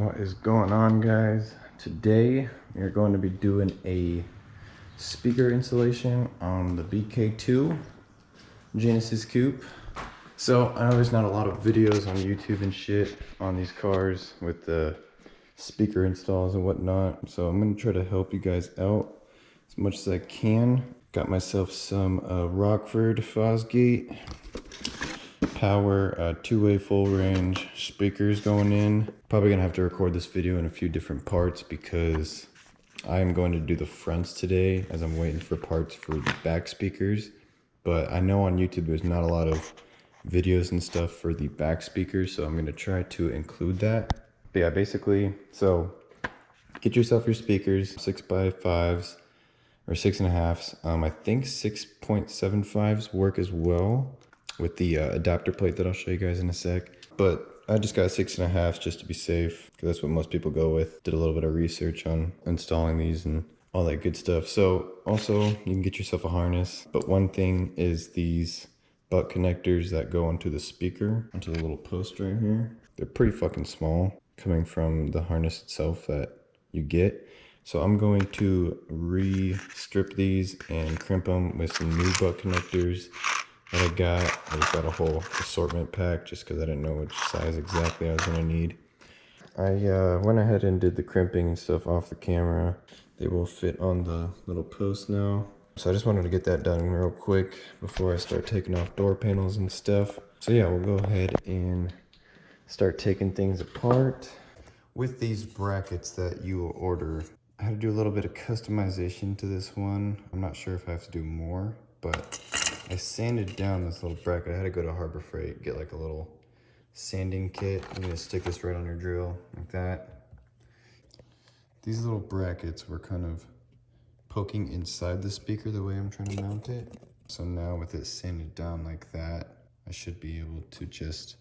What is going on, guys? Today we are going to be doing a speaker installation on the BK2 Genesis Coupe. So I know there's not a lot of videos on YouTube and shit on these cars with the speaker installs and whatnot, so I'm gonna try to help you guys out as much as I can. Got myself some Rockford Fosgate power two-way full range speakers going in. Probably gonna have to record this video in a few different parts because I am going to do the fronts today as I'm waiting for parts for the back speakers. But I know on YouTube there's not a lot of videos and stuff for the back speakers, so I'm gonna try to include that. But yeah, basically, so get yourself your speakers, 6x5s or 6.5s. I think 6.75s work as well with the adapter plate that I'll show you guys in a sec. But I just got 6.5s just to be safe, because that's what most people go with. Did a little bit of research on installing these and all that good stuff. So also you can get yourself a harness, but one thing is these butt connectors that go onto the speaker, onto the little post right here. They're pretty fucking small coming from the harness itself that you get. So I'm going to re-strip these and crimp them with some new butt connectors that I got. I just got a whole assortment pack just because I didn't know which size exactly I was going to need. I went ahead and did the crimping and stuff off the camera. They will fit on the little post now. So I just wanted to get that done real quick before I start taking off door panels and stuff. So yeah, we'll go ahead and start taking things apart. With these brackets that you will order, I had to do a little bit of customization to this one. I'm not sure if I have to do more, but I sanded down this little bracket. I had to go to Harbor Freight, get like a little sanding kit. I'm gonna stick this right on your drill like that. These little brackets were kind of poking inside the speaker the way I'm trying to mount it. So now with it sanded down like that, I should be able to just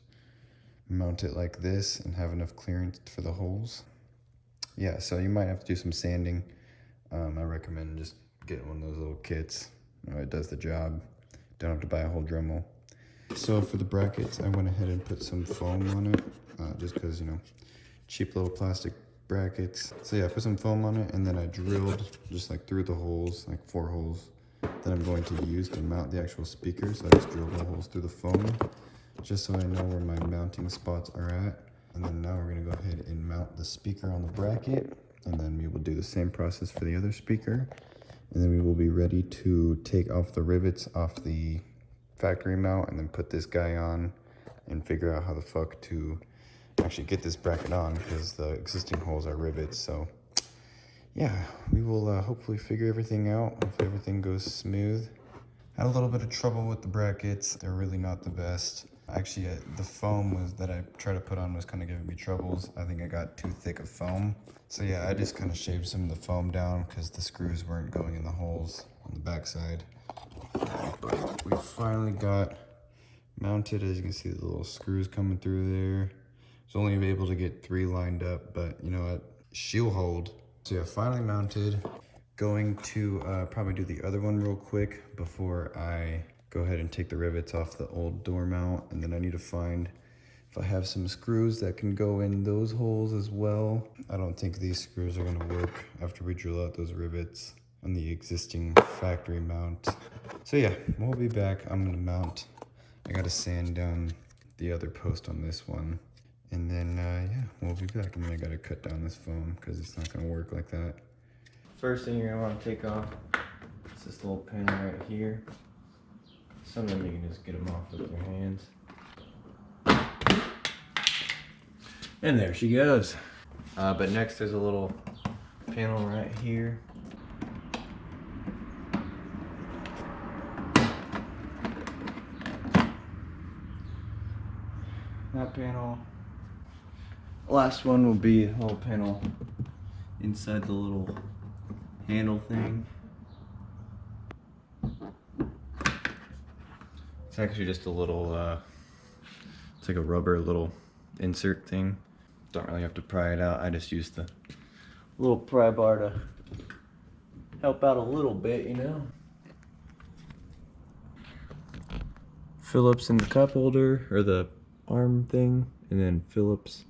mount it like this and have enough clearance for the holes. Yeah, so you might have to do some sanding. I recommend just getting one of those little kits. You know, it does the job. Don't have to buy a whole Dremel. So for the brackets, I went ahead and put some foam on it, just because, you know, cheap little plastic brackets. So yeah, I put some foam on it, and then I drilled just like through the holes, like 4 holes that I'm going to use to mount the actual speaker. So I just drilled the holes through the foam, just so I know where my mounting spots are at. And then now we're gonna go ahead and mount the speaker on the bracket, and then we will do the same process for the other speaker. And then we will be ready to take off the rivets off the factory mount and then put this guy on and figure out how the fuck to actually get this bracket on, because the existing holes are rivets. So yeah, we will hopefully figure everything out. Hopefully everything goes smooth. Had a little bit of trouble with the brackets. They're really not the best. Actually, the foam that I tried to put on was kind of giving me troubles. I think I got too thick of foam. So yeah, I just kind of shaved some of the foam down because the screws weren't going in the holes on the backside. But we finally got mounted. As you can see, the little screws coming through there. I was only able to get 3 lined up, but you know what? She'll hold. So yeah, finally mounted. Going to probably do the other one real quick before I go ahead and take the rivets off the old door mount. And then I need to find if I have some screws that can go in those holes as well. I don't think these screws are gonna work after we drill out those rivets on the existing factory mount. So yeah, we'll be back. I'm gonna mount. I gotta sand down the other post on this one. And then yeah, we'll be back. And then I gotta cut down this foam because it's not gonna work like that. First thing you're gonna wanna take off is this little pin right here. Some of them you can just get them off with your hands. And there she goes. But next there's a little panel right here. That panel. Last one will be a little panel inside the little handle thing. It's actually just a little, it's like a rubber little insert thing. Don't really have to pry it out. I just use the little pry bar to help out a little bit, you know. Phillips in the cup holder, or the arm thing, and then Phillips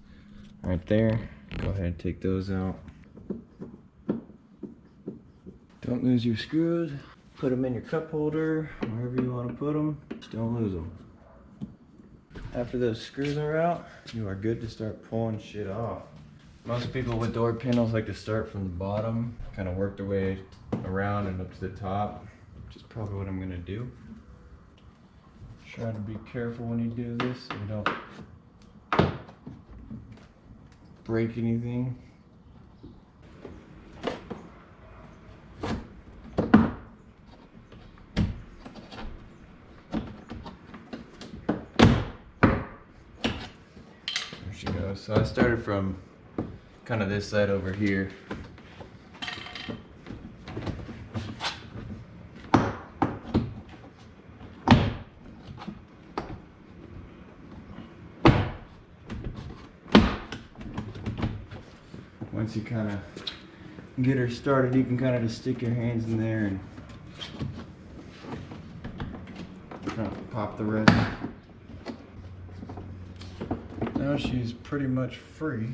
right there. Go ahead and take those out. Don't lose your screws. Put them in your cup holder, wherever you want to put them. Just don't lose them. After those screws are out, you are good to start pulling shit off. Most people with door panels like to start from the bottom, kind of work their way around and up to the top, which is probably what I'm gonna do. Try to be careful when you do this so you don't break anything. There she goes. So I started from kind of this side over here. Once you kind of get her started, you can kind of just stick your hands in there and kind of pop the rest. Now she's pretty much free.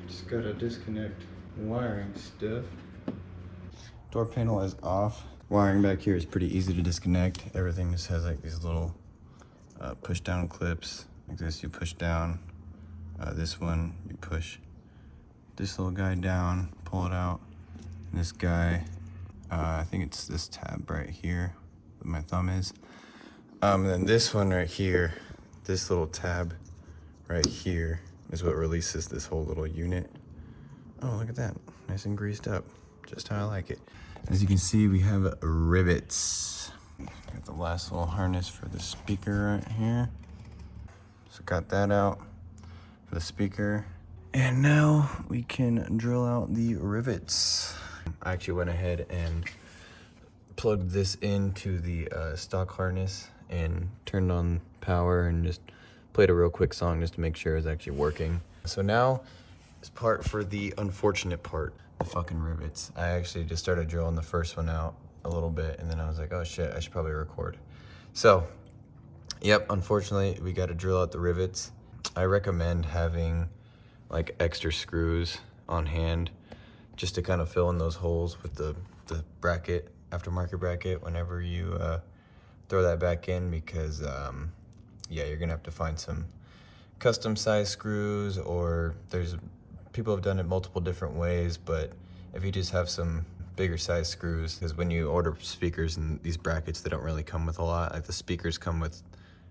Just gotta disconnect wiring stuff. Door panel is off. Wiring back here is pretty easy to disconnect. Everything just has like these little push down clips. Like this, you push down. This one, you push this little guy down, pull it out. And this guy, I think it's this tab right here, where my thumb is. And then this one right here, this little tab right here is what releases this whole little unit. Oh, look at that, nice and greased up, just how I like it. As you can see, we have rivets. Got the last little harness for the speaker right here. So got that out for the speaker. And now we can drill out the rivets. I actually went ahead and plugged this into the stock harness and turned on power and just played a real quick song just to make sure it's actually working. So now is part for the unfortunate part, the fucking rivets. I actually just started drilling the first one out a little bit and then I was like, oh shit, I should probably record. So, yep, unfortunately we got to drill out the rivets. I recommend having like extra screws on hand just to kind of fill in those holes with the bracket, aftermarket bracket, whenever you throw that back in, because yeah, you're gonna have to find some custom size screws, or there's people have done it multiple different ways, but if you just have some bigger size screws, because when you order speakers and these brackets, they don't really come with a lot. Like the speakers come with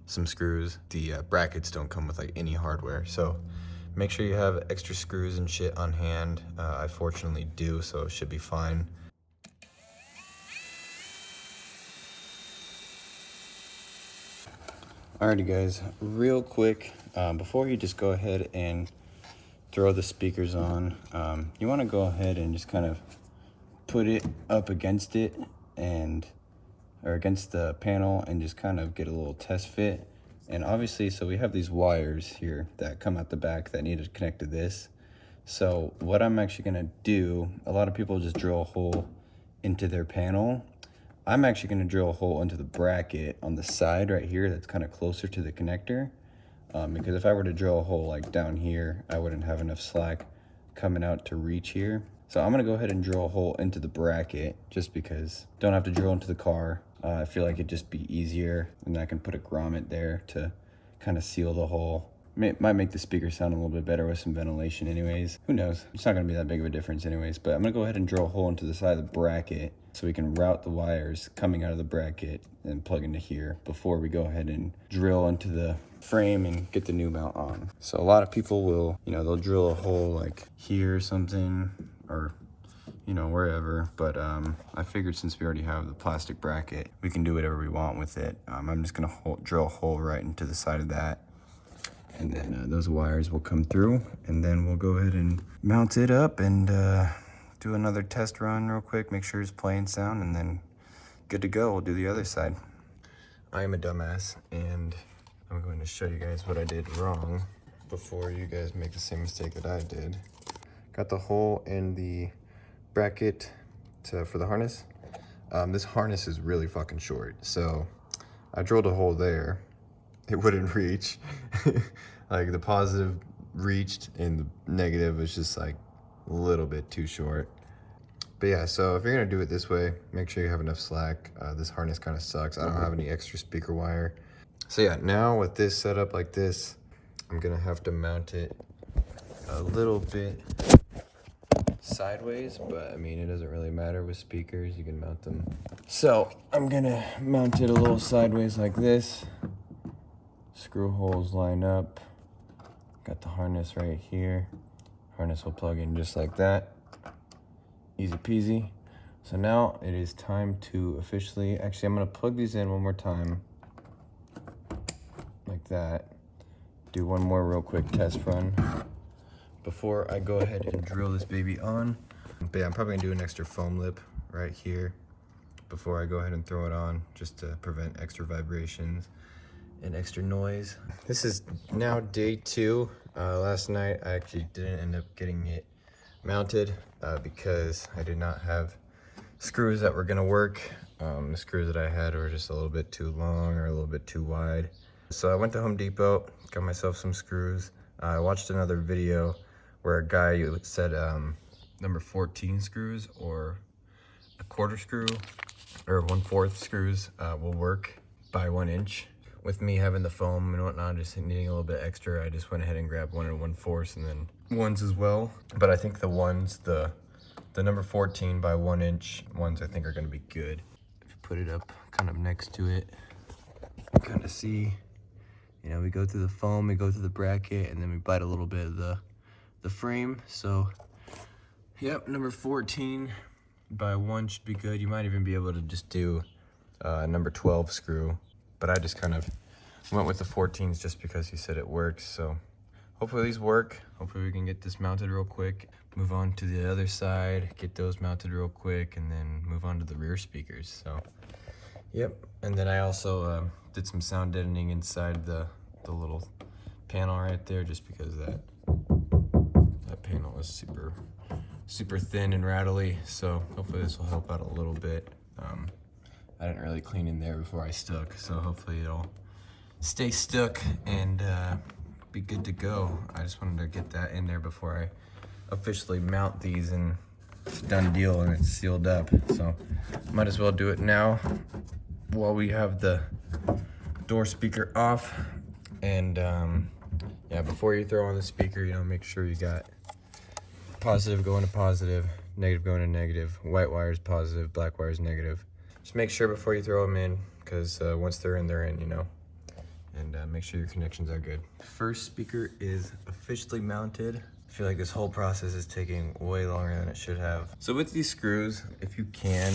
some screws, the brackets don't come with like any hardware. So make sure you have extra screws and shit on hand. I fortunately do, so it should be fine. Alrighty guys, real quick, before you just go ahead and throw the speakers on, you want to go ahead and just kind of put it up against it or against the panel and just kind of get a little test fit. And obviously, so we have these wires here that come out the back that need to connect to this. So what I'm actually gonna do, a lot of people just drill a hole into their panel. I'm actually gonna drill a hole into the bracket on the side right here that's kind of closer to the connector. Because if I were to drill a hole like down here, I wouldn't have enough slack coming out to reach here. So I'm gonna go ahead and drill a hole into the bracket just because don't have to drill into the car. I feel like it'd just be easier, and I can put a grommet there to kind of seal the hole. Might make the speaker sound a little bit better with some ventilation anyways. Who knows? It's not gonna be that big of a difference anyways, but I'm gonna go ahead and drill a hole into the side of the bracket so we can route the wires coming out of the bracket and plug into here before we go ahead and drill into the frame and get the new mount on. So a lot of people will, they'll drill a hole like here or something, or wherever, but I figured since we already have the plastic bracket, we can do whatever we want with it. I'm just gonna drill a hole right into the side of that, and then those wires will come through, and then we'll go ahead and mount it up and do another test run real quick, make sure it's playing sound, and then good to go. We'll do the other side. I am a dumbass, and I'm going to show you guys what I did wrong before you guys make the same mistake that I did. Got the hole in the bracket for the harness. This harness is really fucking short, so I drilled a hole there. It wouldn't reach. Like the positive reached, and the negative was just like a little bit too short. But yeah, so if you're gonna do it this way, make sure you have enough slack. This harness kind of sucks. I don't have any extra speaker wire. So yeah, now with this setup like this, I'm gonna have to mount it a little bit sideways, but I mean, it doesn't really matter with speakers, you can mount them. So I'm gonna mount it a little sideways like this. Screw holes line up. Got the harness right here. Harness will plug in just like that. Easy peasy. So now it is time to officially, actually I'm gonna plug these in one more time. Like that. Do one more real quick test run before I go ahead and drill this baby on. But yeah, I'm probably gonna do an extra foam lip right here before I go ahead and throw it on, just to prevent extra vibrations and extra noise. This is now day 2. Last night I actually didn't end up getting it mounted because I did not have screws that were gonna work. The screws that I had were just a little bit too long or a little bit too wide. So I went to Home Depot, got myself some screws. I watched another video where a guy said number 14 screws or a quarter screw or 1/4 screws will work by 1 inch. With me having the foam and whatnot, just needing a little bit extra, I just went ahead and grabbed 1 1/4 and then 1s as well. But I think the ones, the number 14 by 1 inch ones, I think are gonna be good. If you put it up kind of next to it, kind of see, you know, we go through the foam, we go through the bracket, and then we bite a little bit of the frame. So, yep, number 14 by 1 should be good. You might even be able to just do number 12 screw, but I just kind of went with the 14s just because he said it works. So hopefully these work. Hopefully we can get this mounted real quick, move on to the other side, get those mounted real quick, and then move on to the rear speakers. So, yep. And then I also did some sound deadening inside the little panel right there, just because that panel is super thin and rattly. So hopefully this will help out a little bit. I didn't really clean in there before I stuck, so hopefully it'll stay stuck and be good to go. I just wanted to get that in there before I officially mount these, and it's a done deal and it's sealed up. So might as well do it now while we have the door speaker off. And yeah, before you throw on the speaker, you know, make sure you got positive going to positive, negative going to negative, white wires positive, black wires negative. Just make sure before you throw them in, because once they're in, you know. And make sure your connections are good. First speaker is officially mounted. I feel like this whole process is taking way longer than it should have. So with these screws, if you can,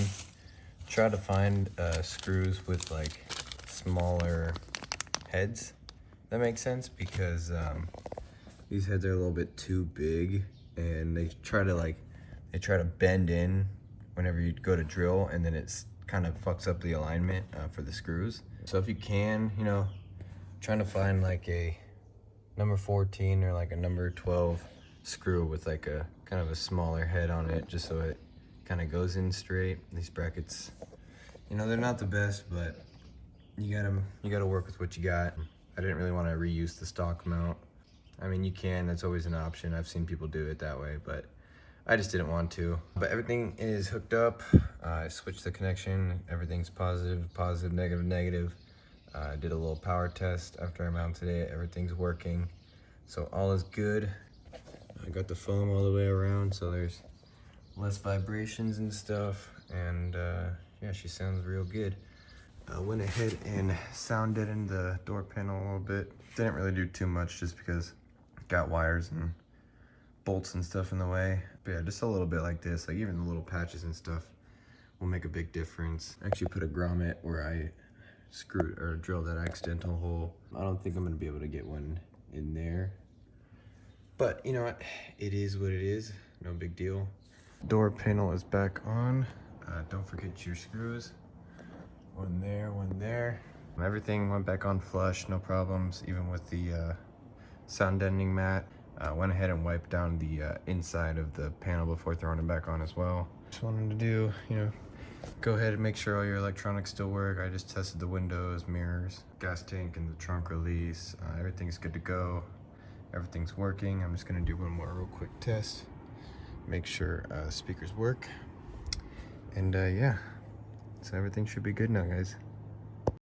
try to find screws with like smaller heads. That makes sense, because these heads are a little bit too big, and they try to bend in whenever you go to drill, and then it's kind of fucks up the alignment for the screws. So if you can, you know, trying to find like a number 14 or like a number 12 screw with like a kind of a smaller head on it, just so it kind of goes in straight. These brackets, you know, they're not the best, but you gotta work with what you got. I didn't really want to reuse the stock mount. I mean, you can, that's always an option. I've seen people do it that way, but I just didn't want to. But everything is hooked up. I switched the connection. Everything's positive, negative, negative. I did a little power test after I mounted it. Everything's working. So all is good. I got the foam all the way around, so there's less vibrations and stuff. And yeah, she sounds real good. I went ahead and sound deadened the door panel a little bit. Didn't really do too much just because got wires and bolts and stuff in the way. But yeah, just a little bit like this, like even the little patches and stuff will make a big difference. I actually put a grommet where I screwed or drilled that accidental hole. I don't think I'm gonna be able to get one in there, but you know what, it is what it is, no big deal. Door panel is back on. Don't forget your screws. One there, one there. Everything went back on flush, no problems, even with the sound deadening mat. Went ahead and wiped down the inside of the panel before throwing it back on as well. Just wanted to do, you know, go ahead and make sure all your electronics still work. I just tested the windows, mirrors, gas tank, and the trunk release. Everything's good to go. everything's working. I'm just gonna do one more real quick test, make sure speakers work, and yeah, so everything should be good now, guys.